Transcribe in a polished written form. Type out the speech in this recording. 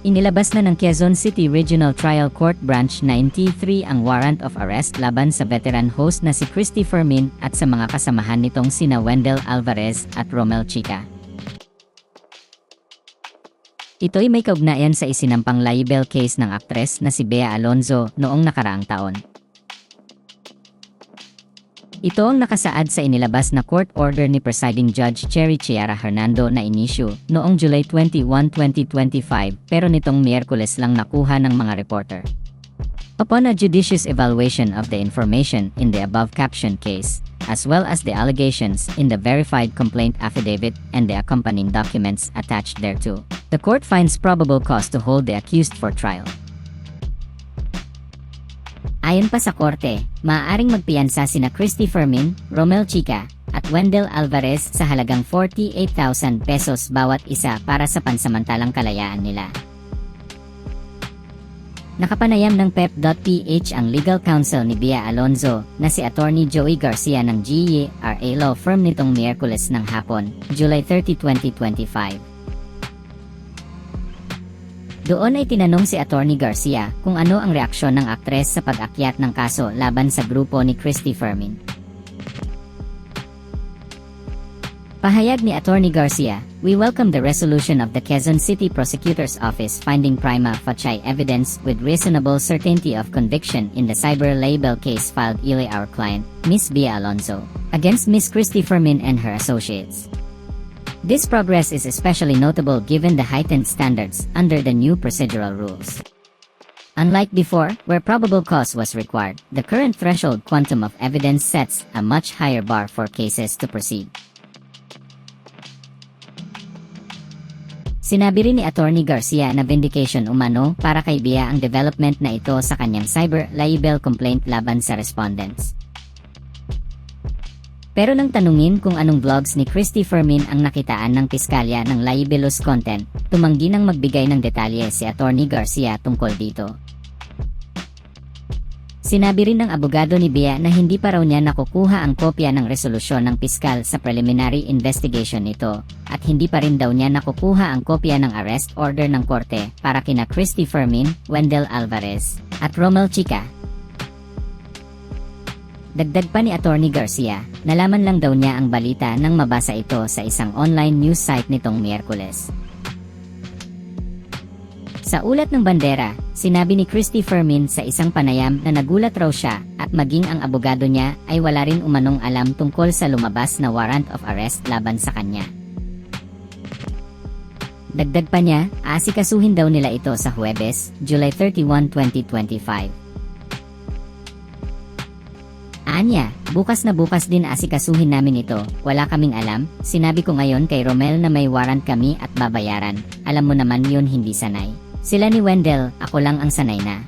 Inilabas na ng Quezon City Regional Trial Court Branch 93 ang warrant of arrest laban sa veteran host na si Christy Fermin at sa mga kasamahan nitong sina Wendell Alvarez at Romel Chica. Ito'y may kaugnayan sa isinampang libel case ng aktres na si Bea Alonzo noong nakaraang taon. Ito ang nakasaad sa inilabas na court order ni Presiding Judge Cherry Chiara Hernando na inisyu noong July 21, 2025 pero nitong Miyerkules lang nakuha ng mga reporter. Upon a judicious evaluation of the information in the above captioned case, as well as the allegations in the verified complaint affidavit and the accompanying documents attached thereto, the court finds probable cause to hold the accused for trial. Ayon pa sa korte, maaaring magpiyansa sina Christy Fermin, Romel Chica, at Wendell Alvarez sa halagang 48,000 pesos bawat isa para sa pansamantalang kalayaan nila. Nakapanayam ng PEP.ph ang legal counsel ni Bea Alonzo na si Attorney Joey Garcia ng GERA Law Firm nitong Miyerkules ng hapon, July 30, 2025. Doon ay tinanong si Attorney Garcia kung ano ang reaksyon ng aktres sa pag-akyat ng kaso laban sa grupo ni Christy Fermin. Pahayag ni Attorney Garcia, "We welcome the resolution of the Quezon City Prosecutor's Office finding prima facie evidence with reasonable certainty of conviction in the cyber libel case filed by our client, Ms. Bea Alonzo, against Ms. Christy Fermin and her associates. This progress is especially notable given the heightened standards under the new procedural rules. Unlike before, where probable cause was required, the current threshold quantum of evidence sets a much higher bar for cases to proceed." Sinabi rin ni Attorney Garcia na vindication umano para kay Bea ang development na ito sa kanyang cyber libel complaint laban sa respondents. Pero nang tanungin kung anong vlogs ni Christy Fermin ang nakitaan ng piskalya ng libelous content, tumanggi nang magbigay ng detalye si Attorney Garcia tungkol dito. Sinabi rin ng abogado ni Bea na hindi pa raw niya nakukuha ang kopya ng resolusyon ng piskal sa preliminary investigation nito, at hindi pa rin daw niya nakukuha ang kopya ng arrest order ng korte para kina Christy Fermin, Wendell Alvarez, at Romel Chica. Dagdag pa ni Attorney Garcia, nalaman lang daw niya ang balita nang mabasa ito sa isang online news site nitong Miyerkules. Sa ulat ng bandera, sinabi ni Christy Fermin sa isang panayam na nagulat raw siya at maging ang abogado niya ay wala rin umanong alam tungkol sa lumabas na warrant of arrest laban sa kanya. Dagdag pa niya, aasikasuhin daw nila ito sa Huwebes, July 31, 2025. Anya, bukas na bukas din asikasuhin namin ito, wala kaming alam, sinabi ko ngayon kay Romel na may warrant kami at babayaran, alam mo naman yun hindi sanay. Sila ni Wendell, ako lang ang sanay na.